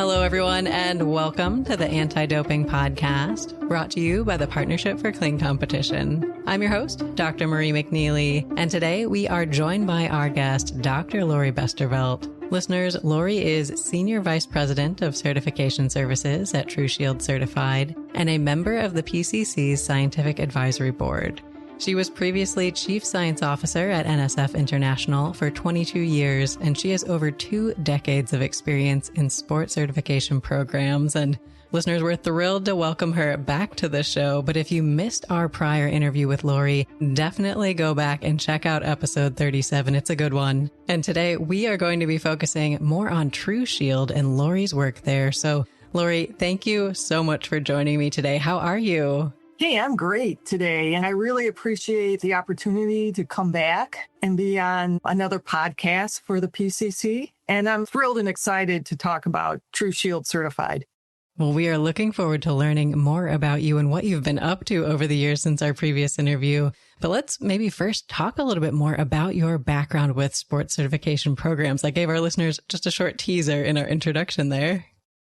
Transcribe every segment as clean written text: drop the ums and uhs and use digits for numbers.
Hello, everyone, and welcome to the Anti-Doping Podcast, brought to you by the Partnership for Clean Competition. I'm your host, Dr. Marie McNeely, and today we are joined by our guest, Dr. Lori Bestervelt. Listeners, Lori is Senior Vice President of Certification Services at TruShield Certified and a member of the PCC's Scientific Advisory Board. She was previously Chief Science Officer at NSF International for 22 years, and she has over 2 decades of experience in sport certification programs. And listeners, we're thrilled to welcome her back to the show. But if you missed our prior interview with Lori, definitely go back and check out episode 37. It's a good one. And today we are going to be focusing more on TruShield and Lori's work there. So Lori, thank you so much for joining me today. How are you? Hey, I'm great today, and I really appreciate the opportunity to come back and be on another podcast for the PCC. And I'm thrilled and excited to talk about TruShield Certified. Well, we are looking forward to learning more about you and what you've been up to over the years since our previous interview. But let's maybe first talk a little bit more about your background with sports certification programs. I gave our listeners just a short teaser in our introduction there.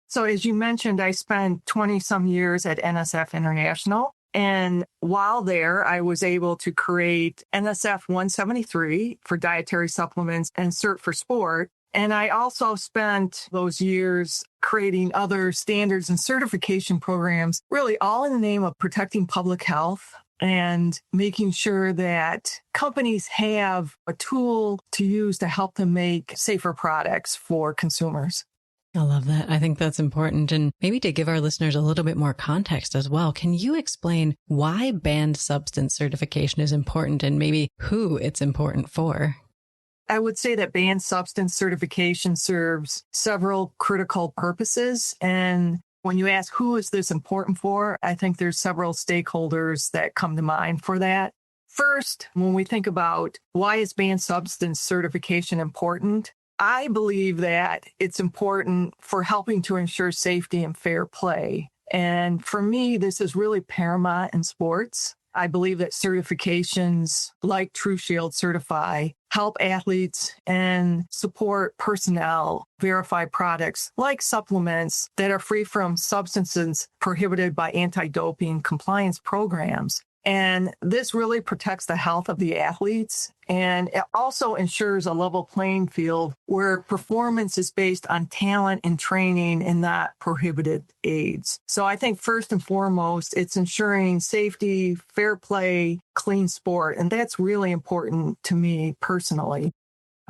So as you mentioned, I spent 20 some years at NSF International. And while there, I was able to create NSF 173 for dietary supplements and Cert for Sport. And I also spent those years creating other standards and certification programs, really all in the name of protecting public health and making sure that companies have a tool to use to help them make safer products for consumers. I love that. I think that's important. And maybe to give our listeners a little bit more context as well, can you explain why banned substance certification is important and maybe who it's important for? I would say that banned substance certification serves several critical purposes. And when you ask who is this important for, I think there's several stakeholders that come to mind for that. First, when we think about why is banned substance certification important, I believe that it's important for helping to ensure safety and fair play. And for me, this is really paramount in sports. I believe that certifications like TruShield Certify help athletes and support personnel verify products like supplements that are free from substances prohibited by anti-doping compliance programs. And this really protects the health of the athletes. And it also ensures a level playing field where performance is based on talent and training and not prohibited aids. So I think first and foremost, it's ensuring safety, fair play, clean sport. And that's really important to me personally.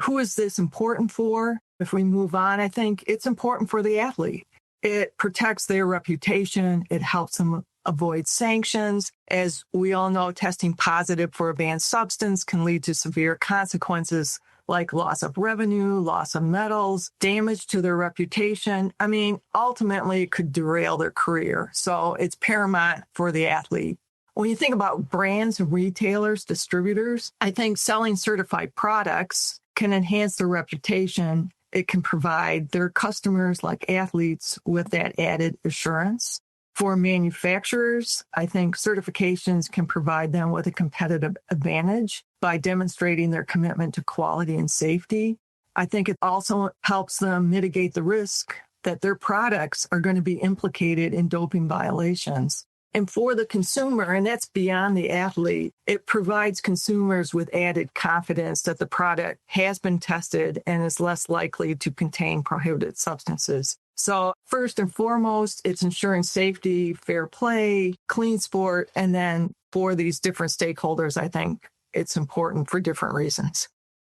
Who is this important for? If we move on, I think it's important for the athlete. It protects their reputation. It helps them avoid sanctions. As we all know, testing positive for a banned substance can lead to severe consequences like loss of revenue, loss of medals, damage to their reputation. I mean, ultimately, it could derail their career. So it's paramount for the athlete. When you think about brands, retailers, distributors, I think selling certified products can enhance their reputation. It can provide their customers, like athletes, with that added assurance. For manufacturers, I think certifications can provide them with a competitive advantage by demonstrating their commitment to quality and safety. I think it also helps them mitigate the risk that their products are going to be implicated in doping violations. And for the consumer, and that's beyond the athlete, it provides consumers with added confidence that the product has been tested and is less likely to contain prohibited substances. So first and foremost, it's ensuring safety, fair play, clean sport. And then for these different stakeholders, I think it's important for different reasons.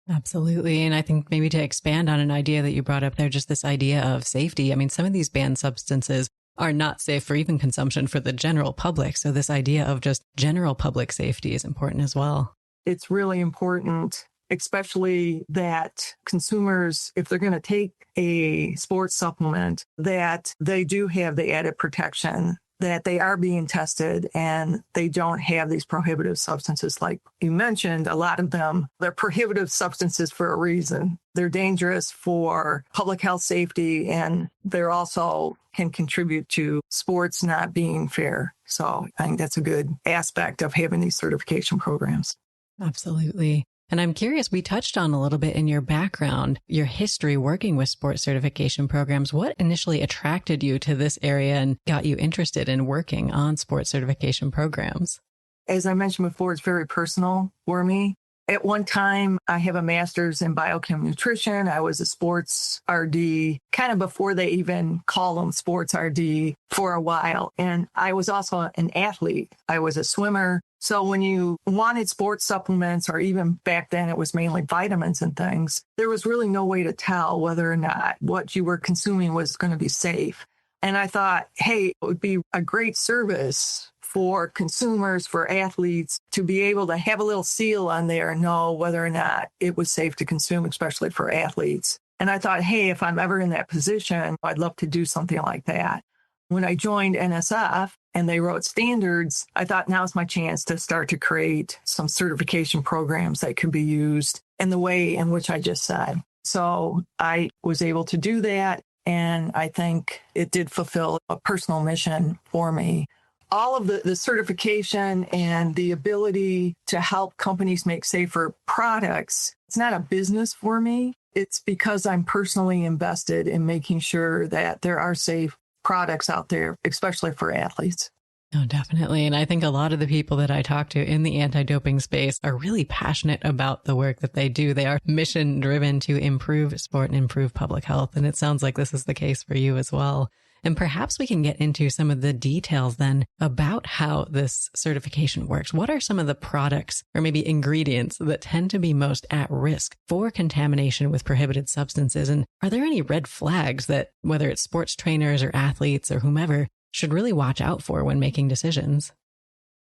Absolutely. And I think maybe to expand on an idea that you brought up there, just this idea of safety. I mean, some of these banned substances are not safe for even consumption for the general public. So this idea of just general public safety is important as well. It's really important, especially that consumers, if they're going to take a sports supplement, that they do have the added protection, that they are being tested and they don't have these prohibitive substances. Like you mentioned, a lot of them, they're prohibitive substances for a reason. They're dangerous for public health safety, and they're also can contribute to sports not being fair. So I think that's a good aspect of having these certification programs. Absolutely. And I'm curious, we touched on a little bit in your background, your history working with sports certification programs. What initially attracted you to this area and got you interested in working on sports certification programs? As I mentioned before, it's very personal for me. At one time, I have a master's in biochem nutrition. I was a sports RD, kind of before they even call them sports RD for a while. And I was also an athlete. I was a swimmer. So when you wanted sports supplements, or even back then it was mainly vitamins and things, there was really no way to tell whether or not what you were consuming was going to be safe. And I thought, hey, it would be a great service for consumers, for athletes, to be able to have a little seal on there and know whether or not it was safe to consume, especially for athletes. And I thought, hey, if I'm ever in that position, I'd love to do something like that. When I joined NSF and they wrote standards, I thought now's my chance to start to create some certification programs that could be used in the way in which I just said. So I was able to do that. And I think it did fulfill a personal mission for me. All of the certification and the ability to help companies make safer products, it's not a business for me. It's because I'm personally invested in making sure that there are safe products out there, especially for athletes. Oh, definitely. And I think a lot of the people that I talk to in the anti-doping space are really passionate about the work that they do. They are mission driven to improve sport and improve public health. And it sounds like this is the case for you as well. And perhaps we can get into some of the details then about how this certification works. What are some of the products or maybe ingredients that tend to be most at risk for contamination with prohibited substances? And are there any red flags that whether it's sports trainers or athletes or whomever should really watch out for when making decisions?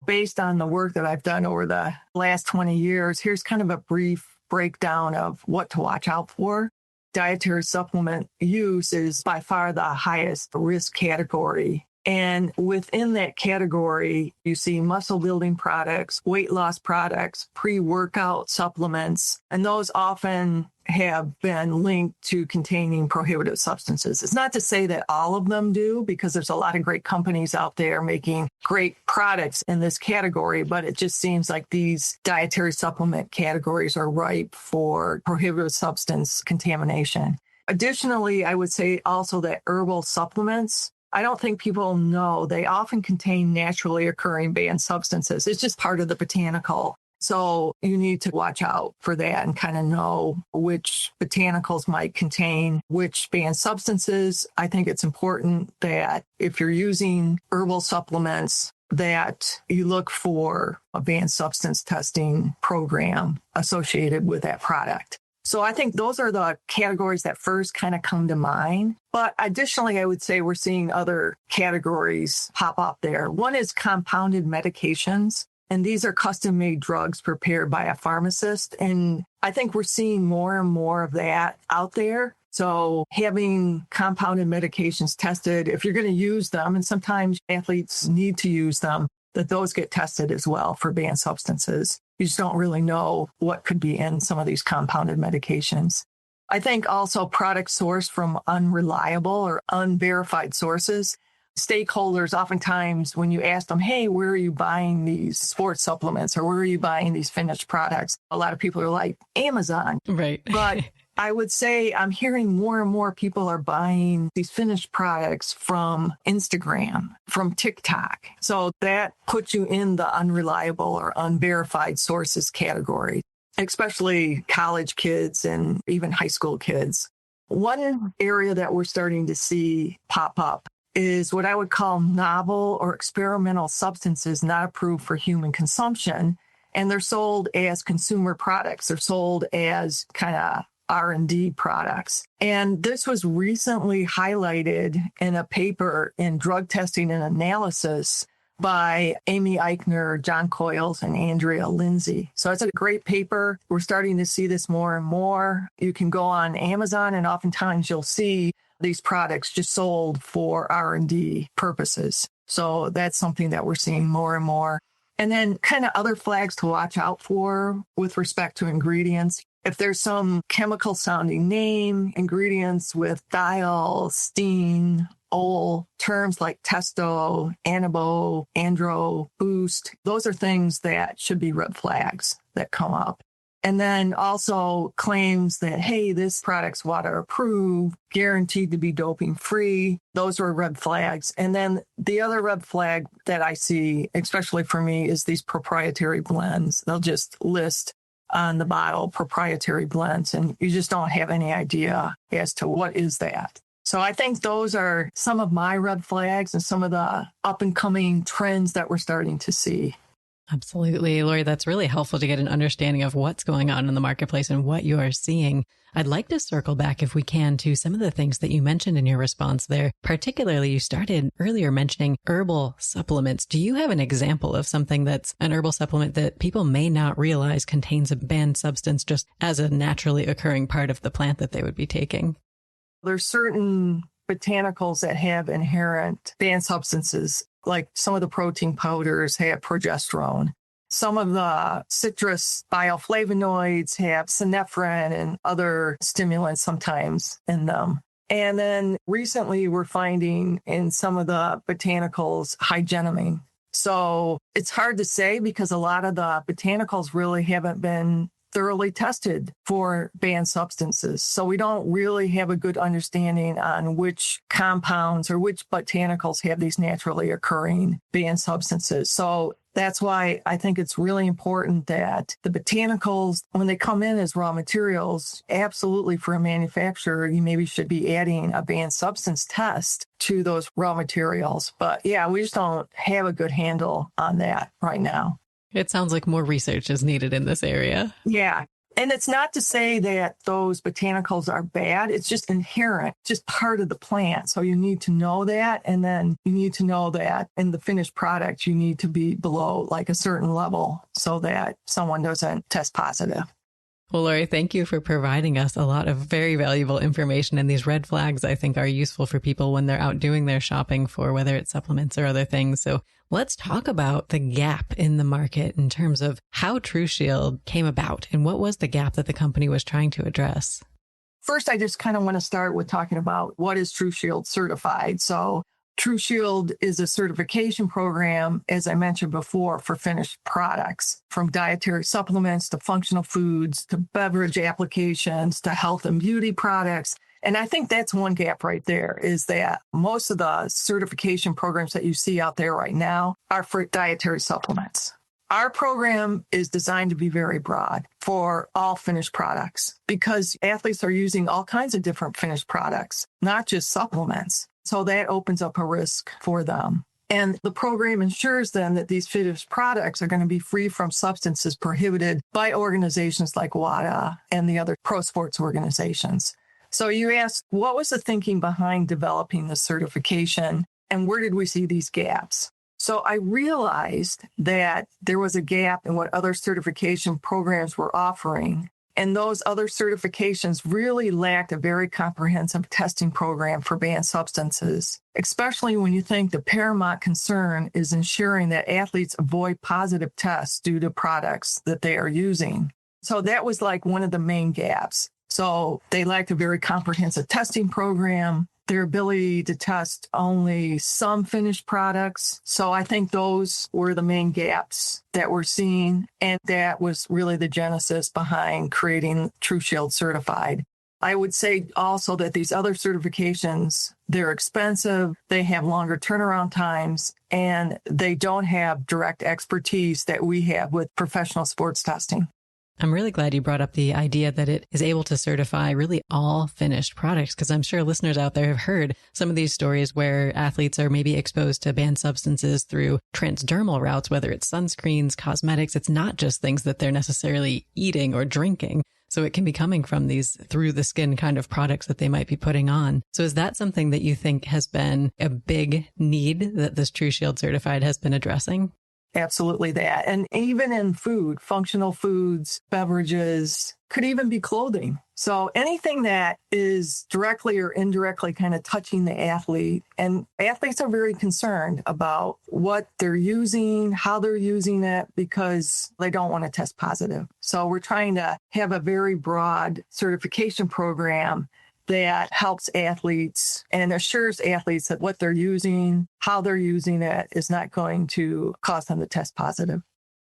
Based on the work that I've done over the last 20 years, here's kind of a brief breakdown of what to watch out for. Dietary supplement use is by far the highest risk category. And within that category, you see muscle building products, weight loss products, pre-workout supplements, and those often have been linked to containing prohibited substances. It's not to say that all of them do, because there's a lot of great companies out there making great products in this category, but it just seems like these dietary supplement categories are ripe for prohibited substance contamination. Additionally, I would say also that herbal supplements, I don't think people know they often contain naturally occurring banned substances. It's just part of the botanical. So you need to watch out for that and kind of know which botanicals might contain which banned substances. I think it's important that if you're using herbal supplements, that you look for a banned substance testing program associated with that product. So I think those are the categories that first kind of come to mind. But additionally, I would say we're seeing other categories pop up there. One is compounded medications, and these are custom-made drugs prepared by a pharmacist. And I think we're seeing more and more of that out there. So having compounded medications tested, if you're going to use them, and sometimes athletes need to use them, that those get tested as well for banned substances. You just don't really know what could be in some of these compounded medications. I think also products sourced from unreliable or unverified sources. Stakeholders, oftentimes when you ask them, hey, where are you buying these sports supplements or where are you buying these finished products? A lot of people are like, Amazon. Right. But I would say I'm hearing more and more people are buying these finished products from Instagram, from TikTok. So that puts you in the unreliable or unverified sources category, especially college kids and even high school kids. One area that we're starting to see pop up is what I would call novel or experimental substances not approved for human consumption. And they're sold as consumer products. They're sold as kind of R&D products. And this was recently highlighted in a paper in Drug Testing and Analysis by Amy Eichner, John Coyles, and Andrea Lindsay. So it's a great paper. We're starting to see this more and more. You can go on Amazon and oftentimes you'll see these products just sold for R&D purposes. So that's something that we're seeing more and more. And then kind of other flags to watch out for with respect to ingredients. If there's some chemical sounding name, ingredients with diol, steen, ol, terms like testo, anabo, andro, boost, those are things that should be red flags that come up. And then also claims that, hey, this product's water approved, guaranteed to be doping free. Those were red flags. And then the other red flag that I see, especially for me, is these proprietary blends. They'll just list on the bottle proprietary blends, and you just don't have any idea as to what is that. So I think those are some of my red flags and some of the up and coming trends that we're starting to see. Absolutely. Lori, that's really helpful to get an understanding of what's going on in the marketplace and what you are seeing. I'd like to circle back, if we can, to some of the things that you mentioned in your response there. Particularly, you started earlier mentioning herbal supplements. Do you have an example of something that's an herbal supplement that people may not realize contains a banned substance just as a naturally occurring part of the plant that they would be taking? There's certain botanicals that have inherent banned substances, like some of the protein powders have progesterone. Some of the citrus bioflavonoids have synephrine and other stimulants sometimes in them. And then recently we're finding in some of the botanicals hygenamine. So it's hard to say because a lot of the botanicals really haven't been thoroughly tested for banned substances. So we don't really have a good understanding on which compounds or which botanicals have these naturally occurring banned substances. So that's why I think it's really important that the botanicals, when they come in as raw materials, absolutely for a manufacturer, you maybe should be adding a banned substance test to those raw materials. But yeah, we just don't have a good handle on that right now. It sounds like more research is needed in this area. Yeah. And it's not to say that those botanicals are bad. It's just inherent, just part of the plant. So you need to know that. And then you need to know that in the finished product, you need to be below like a certain level so that someone doesn't test positive. Well, Lori, thank you for providing us a lot of very valuable information. And these red flags, I think, are useful for people when they're out doing their shopping for whether it's supplements or other things. So let's talk about the gap in the market in terms of how TruShield came about and what was the gap that the company was trying to address. First, I just kind of want to start with talking about what is TruShield Certified. So TruShield is a certification program, as I mentioned before, for finished products, from dietary supplements to functional foods to beverage applications to health and beauty products. And I think that's one gap right there, is that most of the certification programs that you see out there right now are for dietary supplements. Our program is designed to be very broad for all finished products because athletes are using all kinds of different finished products, not just supplements. So that opens up a risk for them. And the program ensures then that these finished products are going to be free from substances prohibited by organizations like WADA and the other pro sports organizations. So you asked, what was the thinking behind developing the certification and where did we see these gaps? So I realized that there was a gap in what other certification programs were offering. And those other certifications really lacked a very comprehensive testing program for banned substances, especially when you think the paramount concern is ensuring that athletes avoid positive tests due to products that they are using. So that was like one of the main gaps. So they lacked a very comprehensive testing program, their ability to test only some finished products. So I think those were the main gaps that we're seeing. And that was really the genesis behind creating TruShield Certified. I would say also that these other certifications, they're expensive, they have longer turnaround times, and they don't have direct expertise that we have with professional sports testing. I'm really glad you brought up the idea that it is able to certify really all finished products, because I'm sure listeners out there have heard some of these stories where athletes are maybe exposed to banned substances through transdermal routes, whether it's sunscreens, cosmetics. It's not just things that they're necessarily eating or drinking. So it can be coming from these through the skin kind of products that they might be putting on. So is that something that you think has been a big need that this TruShield Certified has been addressing? Absolutely that. And even in food, functional foods, beverages, could even be clothing. So anything that is directly or indirectly kind of touching the athlete. And athletes are very concerned about what they're using, how they're using it, because they don't want to test positive. So we're trying to have a very broad certification program that helps athletes and assures athletes that what they're using, how they're using it is not going to cause them to test positive.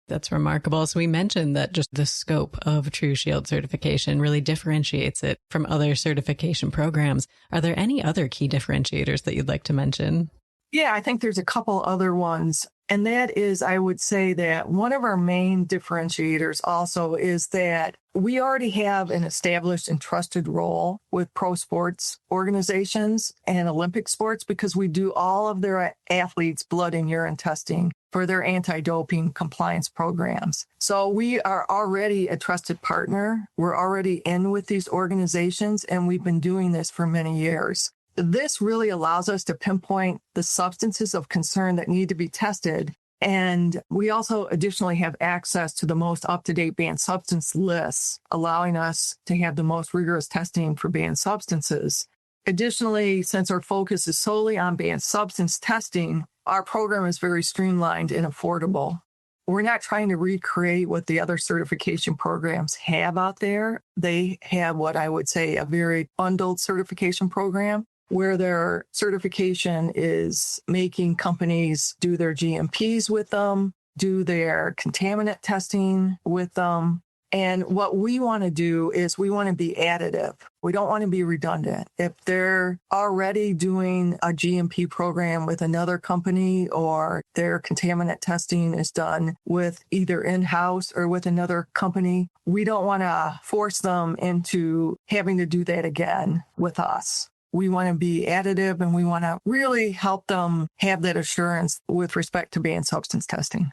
That's remarkable. So we mentioned that just the scope of TruShield certification really differentiates it from other certification programs. Are there any other key differentiators that you'd like to mention? Yeah, I think there's a couple other ones. And that is, I would say that one of our main differentiators also is that we already have an established and trusted role with pro sports organizations and Olympic sports because we do all of their athletes' blood and urine testing for their anti-doping compliance programs. So we are already a trusted partner. We're already in with these organizations, and we've been doing this for many years. This really allows us to pinpoint the substances of concern that need to be tested. And we also additionally have access to the most up-to-date banned substance lists, allowing us to have the most rigorous testing for banned substances. Additionally, since our focus is solely on banned substance testing, our program is very streamlined and affordable. We're not trying to recreate what the other certification programs have out there. They have what I would say a very bundled certification program, where their certification is making companies do their GMPs with them, do their contaminant testing with them. And what we want to do is we want to be additive. We don't want to be redundant. If they're already doing a GMP program with another company or their contaminant testing is done with either in-house or with another company, we don't want to force them into having to do that again with us. We want to be additive and we want to really help them have that assurance with respect to banned substance testing.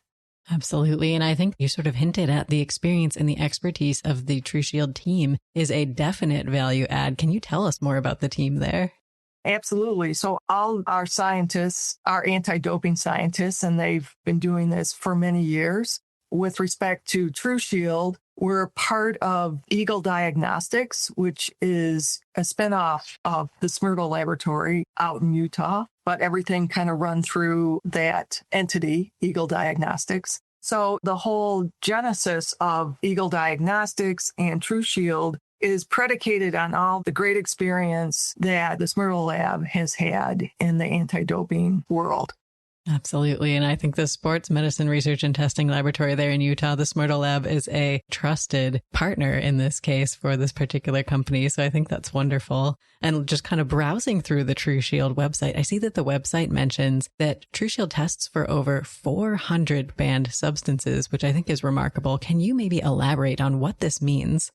Absolutely. And I think you sort of hinted at the experience and the expertise of the TruShield team is a definite value add. Can you tell us more about the team there? Absolutely. So all our scientists are anti-doping scientists, and they've been doing this for many years. With respect to TruShield, we're part of Eagle Diagnostics, which is a spinoff of the Smyrtle Laboratory out in Utah, but everything kind of run through that entity, Eagle Diagnostics. So the whole genesis of Eagle Diagnostics and TruShield is predicated on all the great experience that the Smyrtle Lab has had in the anti-doping world. Absolutely. And I think the Sports Medicine Research and Testing Laboratory there in Utah, the Smyrtle Lab, is a trusted partner in this case for this particular company. So I think that's wonderful. And just kind of browsing through the TruShield website, I see that the website mentions that TruShield tests for over 400 banned substances, which I think is remarkable. Can you maybe elaborate on what this means?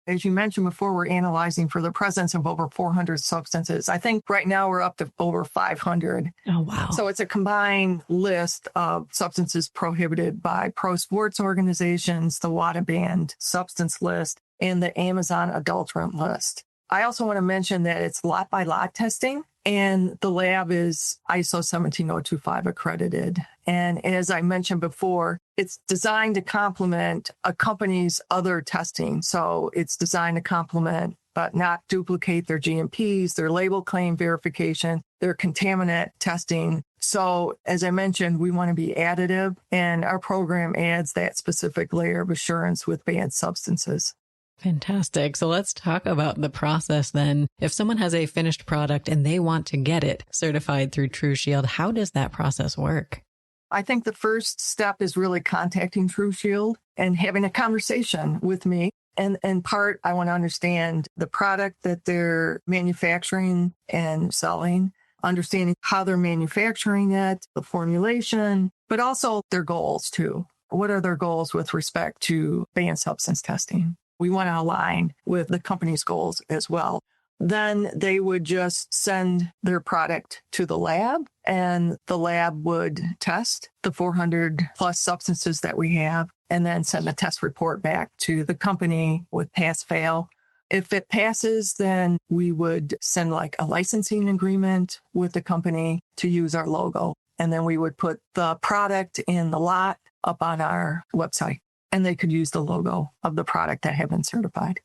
As you mentioned before, we're analyzing for the presence of over 400 substances. I think right now we're up to over 500. Oh, wow. So it's a combined list of substances prohibited by pro sports organizations, the WADA banned substance list, and the Amazon adulterant list. I also want to mention that it's lot by lot testing, and the lab is ISO 17025 accredited. And as I mentioned before, it's designed to complement a company's other testing. So it's designed to complement, but not duplicate their GMPs, their label claim verification, their contaminant testing. So as I mentioned, we want to be additive, and our program adds that specific layer of assurance with banned substances. Fantastic. So let's talk about the process then. If someone has a finished product and they want to get it certified through TruShield, how does that process work? I think the first step is really contacting TruShield and having a conversation with me. And in part, I want to understand the product that they're manufacturing and selling, understanding how they're manufacturing it, the formulation, but also their goals too. What are their goals with respect to banned substance testing? We want to align with the company's goals as well. Then they would just send their product to the lab, and the lab would test the 400 plus substances that we have and then send a test report back to the company with pass fail. If it passes, then we would send like a licensing agreement with the company to use our logo. And then we would put the product in the lot up on our website, and they could use the logo of the product that had been certified.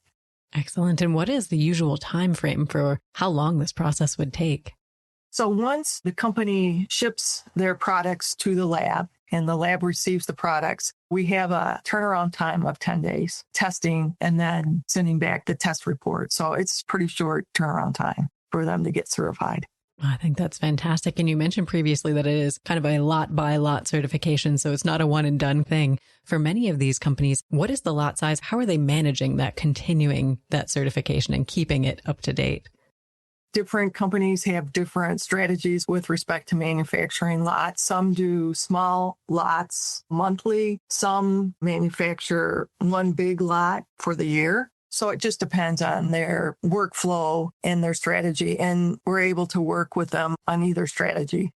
Excellent. And what is the usual time frame for how long this process would take? So once the company ships their products to the lab and the lab receives the products, we have a turnaround time of 10 days, testing and then sending back the test report. So it's pretty short turnaround time for them to get certified. I think that's fantastic. And you mentioned previously that it is kind of a lot by lot certification. So it's not a one and done thing. For many of these companies, what is the lot size? How are they managing that, continuing that certification and keeping it up to date? Different companies have different strategies with respect to manufacturing lots. Some do small lots monthly. Some manufacture one big lot for the year. So it just depends on their workflow and their strategy. And we're able to work with them on either strategy.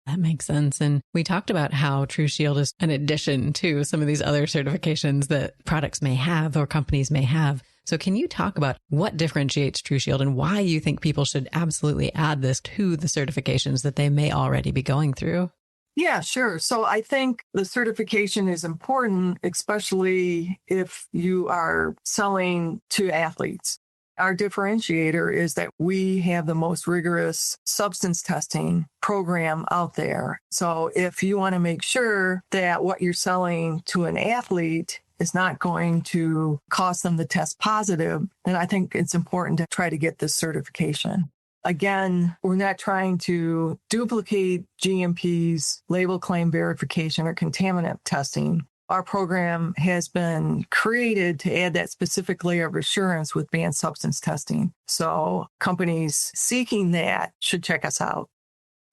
That makes sense. And we talked about how TruShield is an addition to some of these other certifications that products may have or companies may have. So can you talk about what differentiates TruShield and why you think people should absolutely add this to the certifications that they may already be going through? Yeah, sure. So I think the certification is important, especially if you are selling to athletes. Our differentiator is that we have the most rigorous substance testing program out there. So if you want to make sure that what you're selling to an athlete is not going to cause them to test positive, then I think it's important to try to get this certification. Again, we're not trying to duplicate GMP's label claim verification or contaminant testing. Our program has been created to add that specific layer of assurance with banned substance testing. So companies seeking that should check us out.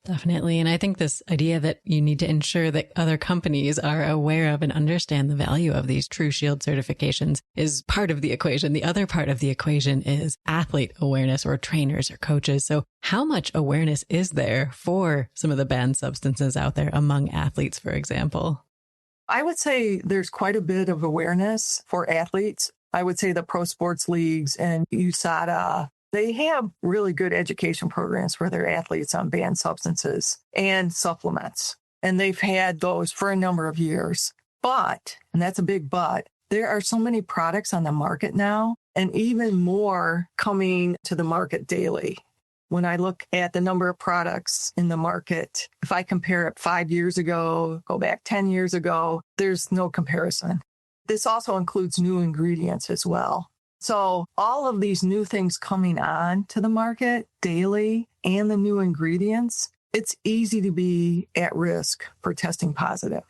Definitely. And I think this idea that you need to ensure that other companies are aware of and understand the value of these TruShield certifications is part of the equation. The other part of the equation is athlete awareness or trainers or coaches. So how much awareness is there for some of the banned substances out there among athletes, for example? I would say there's quite a bit of awareness for athletes. I would say the pro sports leagues and USADA, they have really good education programs for their athletes on banned substances and supplements. And they've had those for a number of years. But, and that's a big but, there are so many products on the market now, and even more coming to the market daily. When I look at the number of products in the market, if I compare it 5 years ago, go back 10 years ago, there's no comparison. This also includes new ingredients as well. So all of these new things coming on to the market daily and the new ingredients, it's easy to be at risk for testing positive.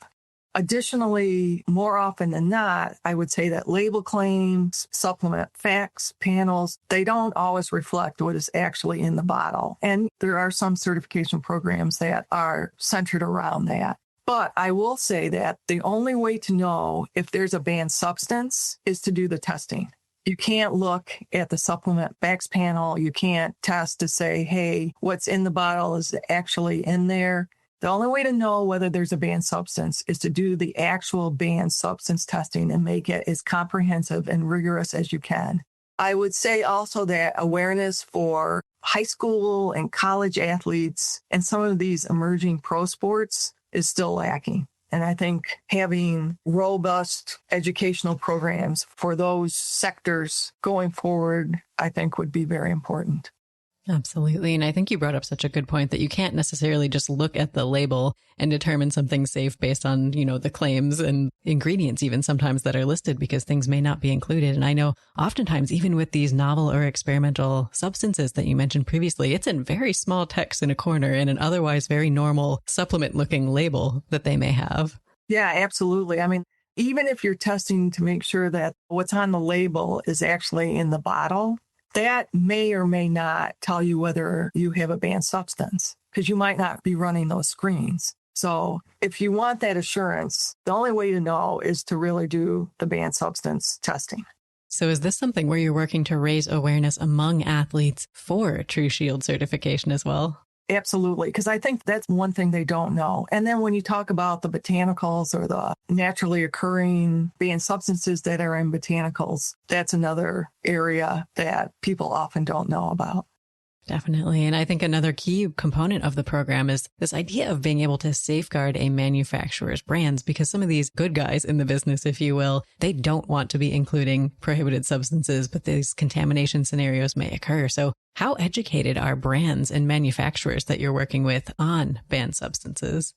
Additionally, more often than not, I would say that label claims, supplement facts, panels, they don't always reflect what is actually in the bottle. And there are some certification programs that are centered around that. But I will say that the only way to know if there's a banned substance is to do the testing. You can't look at the supplement facts panel. You can't test to say, hey, what's in the bottle is actually in there. The only way to know whether there's a banned substance is to do the actual banned substance testing and make it as comprehensive and rigorous as you can. I would say also that awareness for high school and college athletes and some of these emerging pro sports is still lacking. And I think having robust educational programs for those sectors going forward, I think would be very important. Absolutely. And I think you brought up such a good point that you can't necessarily just look at the label and determine something's safe based on, the claims and ingredients even sometimes that are listed, because things may not be included. And I know oftentimes, even with these novel or experimental substances that you mentioned previously, it's in very small text in a corner in an otherwise very normal supplement looking label that they may have. Yeah, absolutely. I mean, even if you're testing to make sure that what's on the label is actually in the bottle, that may or may not tell you whether you have a banned substance, because you might not be running those screens. So if you want that assurance, the only way to know is to really do the banned substance testing. So is this something where you're working to raise awareness among athletes for TruShield certification as well? Absolutely, because I think that's one thing they don't know. And then when you talk about the botanicals or the naturally occurring banned substances that are in botanicals, that's another area that people often don't know about. Definitely. And I think another key component of the program is this idea of being able to safeguard a manufacturer's brands, because some of these good guys in the business, if you will, they don't want to be including prohibited substances, but these contamination scenarios may occur. So how educated are brands and manufacturers that you're working with on banned substances?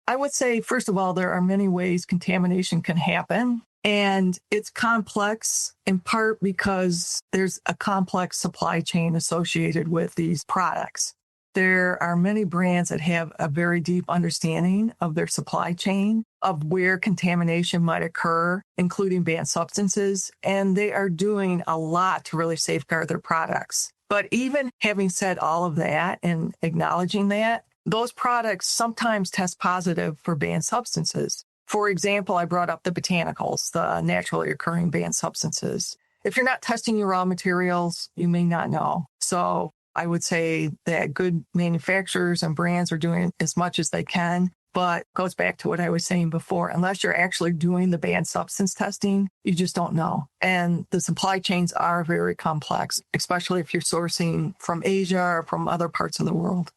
I would say, first of all, there are many ways contamination can happen. And it's complex in part because there's a complex supply chain associated with these products. there are many brands that have a very deep understanding of their supply chain, of where contamination might occur, including banned substances, and they are doing a lot to really safeguard their products. But even having said all of that and acknowledging that, those products sometimes test positive for banned substances. For example, I brought up the botanicals, the naturally occurring banned substances. If you're not testing your raw materials, you may not know. So I would say that good manufacturers and brands are doing as much as they can, but it goes back to what I was saying before. Unless you're actually doing the banned substance testing, you just don't know. And the supply chains are very complex, especially if you're sourcing from Asia or from other parts of the world.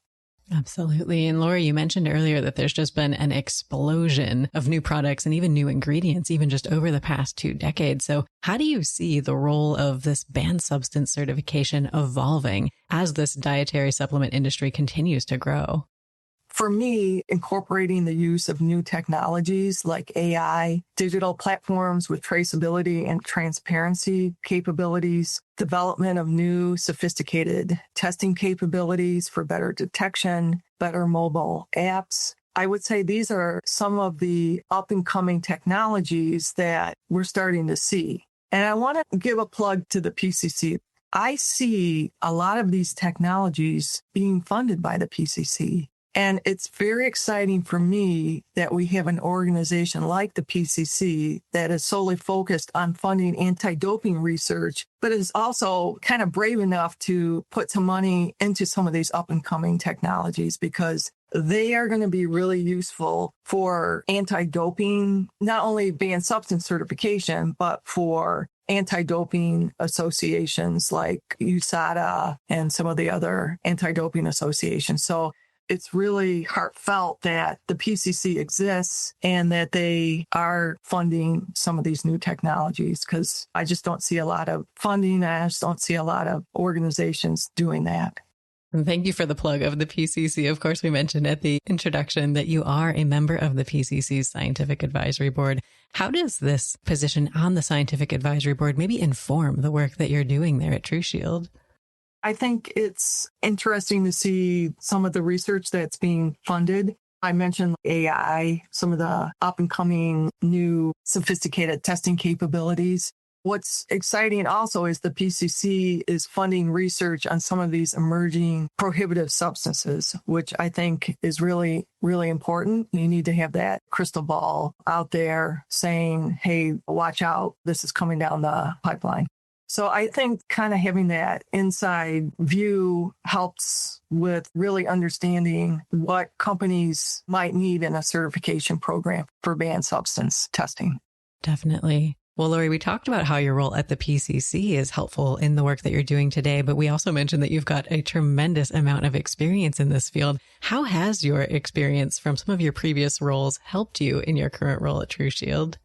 Absolutely. And Lori, you mentioned earlier that there's just been an explosion of new products and even new ingredients, even just over the past 2 decades. So how do you see the role of this banned substance certification evolving as this dietary supplement industry continues to grow? For me, incorporating the use of new technologies like AI, digital platforms with traceability and transparency capabilities, development of new sophisticated testing capabilities for better detection, better mobile apps. I would say these are some of the up and coming technologies that we're starting to see. And I want to give a plug to the PCC. I see a lot of these technologies being funded by the PCC. And it's very exciting for me that we have an organization like the PCC that is solely focused on funding anti-doping research, but is also kind of brave enough to put some money into some of these up-and-coming technologies because they are going to be really useful for anti-doping, not only banned substance certification, but for anti-doping associations like USADA and some of the other anti-doping associations. So it's really heartfelt that the PCC exists and that they are funding some of these new technologies because I just don't see a lot of funding. I just don't see a lot of organizations doing that. And thank you for the plug of the PCC. Of course, we mentioned at the introduction that you are a member of the PCC's Scientific Advisory Board. How does this position on the Scientific Advisory Board maybe inform the work that you're doing there at TruShield? I think it's interesting to see some of the research that's being funded. I mentioned AI, some of the up and coming new sophisticated testing capabilities. What's exciting also is the PCC is funding research on some of these emerging prohibitive substances, which I think is really, really important. You need to have that crystal ball out there saying, hey, watch out, this is coming down the pipeline. So I think kind of having that inside view helps with really understanding what companies might need in a certification program for banned substance testing. Definitely. Well, Lori, we talked about how your role at the PCC is helpful in the work that you're doing today, but we also mentioned that you've got a tremendous amount of experience in this field. How has your experience from some of your previous roles helped you in your current role at TruShield?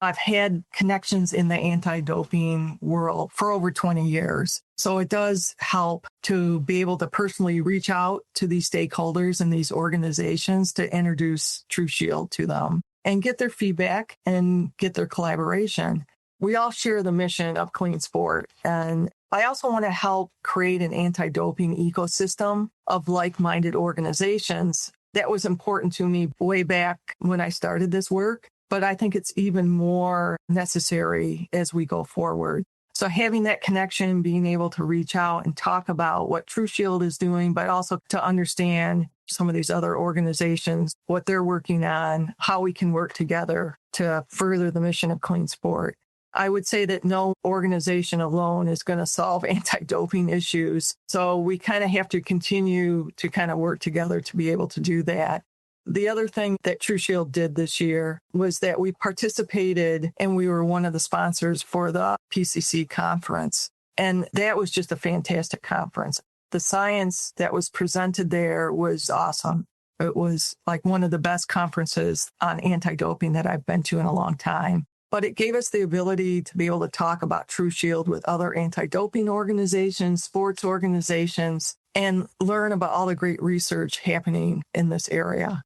I've had connections in the anti-doping world for over 20 years. So it does help to be able to personally reach out to these stakeholders and these organizations to introduce TruShield to them and get their feedback and get their collaboration. We all share the mission of clean sport. And I also want to help create an anti-doping ecosystem of like-minded organizations. That was important to me way back when I started this work. But I think it's even more necessary as we go forward. So having that connection, being able to reach out and talk about what TruShield is doing, but also to understand some of these other organizations, what they're working on, how we can work together to further the mission of clean sport. I would say that no organization alone is going to solve anti-doping issues. So we kind of have to continue to kind of work together to be able to do that. The other thing that TruShield did this year was that we participated and we were one of the sponsors for the PCC conference. And that was just a fantastic conference. The science that was presented there was awesome. It was like one of the best conferences on anti-doping that I've been to in a long time. But it gave us the ability to be able to talk about TruShield with other anti-doping organizations, sports organizations, and learn about all the great research happening in this area.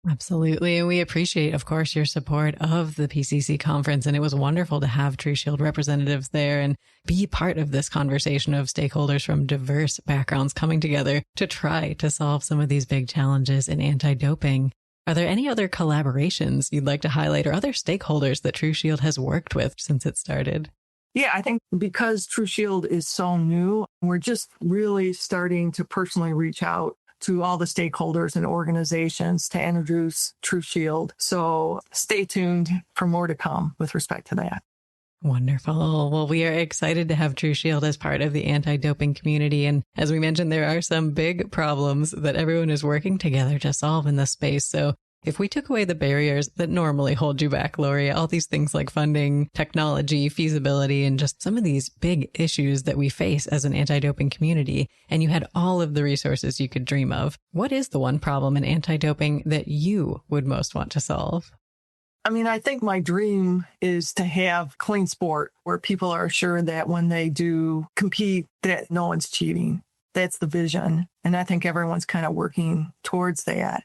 Absolutely. And we appreciate, of course, your support of the PCC conference. And it was wonderful to have TruShield representatives there and be part of this conversation of stakeholders from diverse backgrounds coming together to try to solve some of these big challenges in anti-doping. Are there any other collaborations you'd like to highlight or other stakeholders that TruShield has worked with since it started? Yeah, I think because TruShield is so new, we're just really starting to personally reach out to all the stakeholders and organizations to introduce TruShield. So stay tuned for more to come with respect to that. Wonderful. Well, we are excited to have TruShield as part of the anti-doping community. And as we mentioned, there are some big problems that everyone is working together to solve in this space. So if we took away the barriers that normally hold you back, Lori, all these things like funding, technology, feasibility, and just some of these big issues that we face as an anti-doping community, and you had all of the resources you could dream of, what is the one problem in anti-doping that you would most want to solve? I mean, I think my dream is to have clean sport where people are assured that when they do compete, that no one's cheating. That's the vision. And I think everyone's kind of working towards that.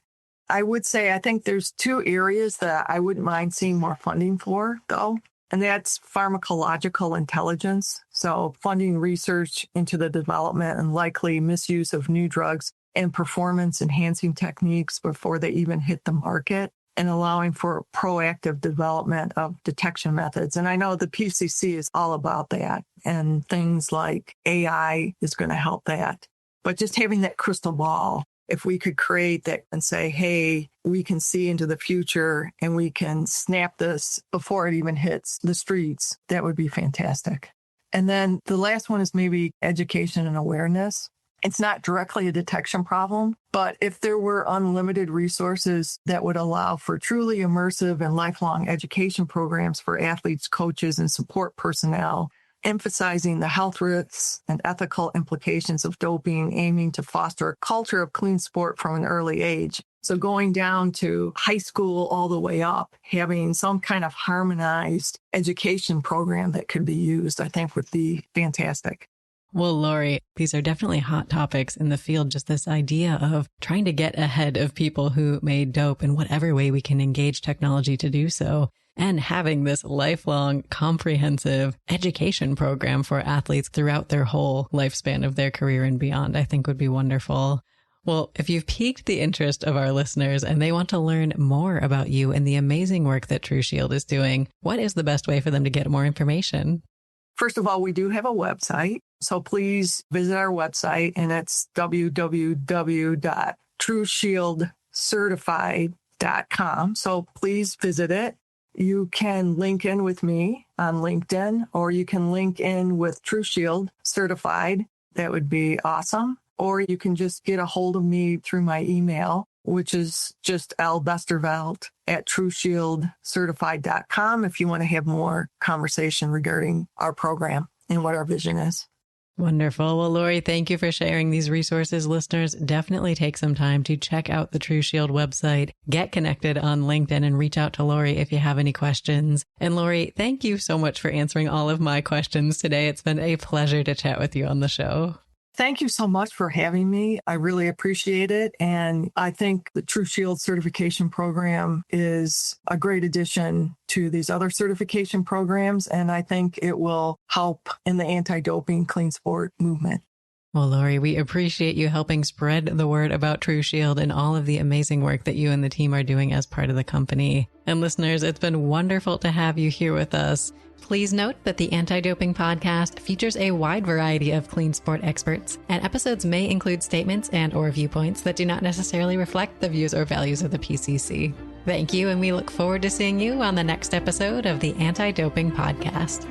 I would say I think there's two areas that I wouldn't mind seeing more funding for, though, and that's pharmacological intelligence. So funding research into the development and likely misuse of new drugs and performance-enhancing techniques before they even hit the market, and allowing for proactive development of detection methods. And I know the PCC is all about that, and things like AI is going to help that. But just having that crystal ball, if we could create that and say, hey, we can see into the future and we can snap this before it even hits the streets, that would be fantastic. And then the last one is maybe education and awareness. It's not directly a detection problem, but if there were unlimited resources that would allow for truly immersive and lifelong education programs for athletes, coaches, and support personnel, emphasizing the health risks and ethical implications of doping, aiming to foster a culture of clean sport from an early age. So going down to high school all the way up, having some kind of harmonized education program that could be used, I think would be fantastic. Well, Lori, these are definitely hot topics in the field, just this idea of trying to get ahead of people who may dope in whatever way we can engage technology to do so, and having this lifelong comprehensive education program for athletes throughout their whole lifespan of their career and beyond, I think would be wonderful. Well, if you've piqued the interest of our listeners and they want to learn more about you and the amazing work that TruShield is doing, what is the best way for them to get more information? First of all, we do have a website, so please visit our website, and it's www.TruShieldCertified.com. So please visit it. You can link in with me on LinkedIn, or you can link in with TruShield Certified. That would be awesome. Or you can just get a hold of me through my email, which is just Bestervelt@TruShieldCertified.com if you want to have more conversation regarding our program and what our vision is. Wonderful. Well, Lori, thank you for sharing these resources. Listeners, definitely take some time to check out the TruShield website, get connected on LinkedIn, and reach out to Lori if you have any questions. And Lori, thank you so much for answering all of my questions today. It's been a pleasure to chat with you on the show. Thank you so much for having me. I really appreciate it. And I think the TruShield certification program is a great addition to these other certification programs. And I think it will help in the anti-doping clean sport movement. Well, Lori, we appreciate you helping spread the word about TruShield and all of the amazing work that you and the team are doing as part of the company. And listeners, it's been wonderful to have you here with us. Please note that the Anti-Doping Podcast features a wide variety of clean sport experts, and episodes may include statements and/or viewpoints that do not necessarily reflect the views or values of the PCC. Thank you, and we look forward to seeing you on the next episode of the Anti-Doping Podcast.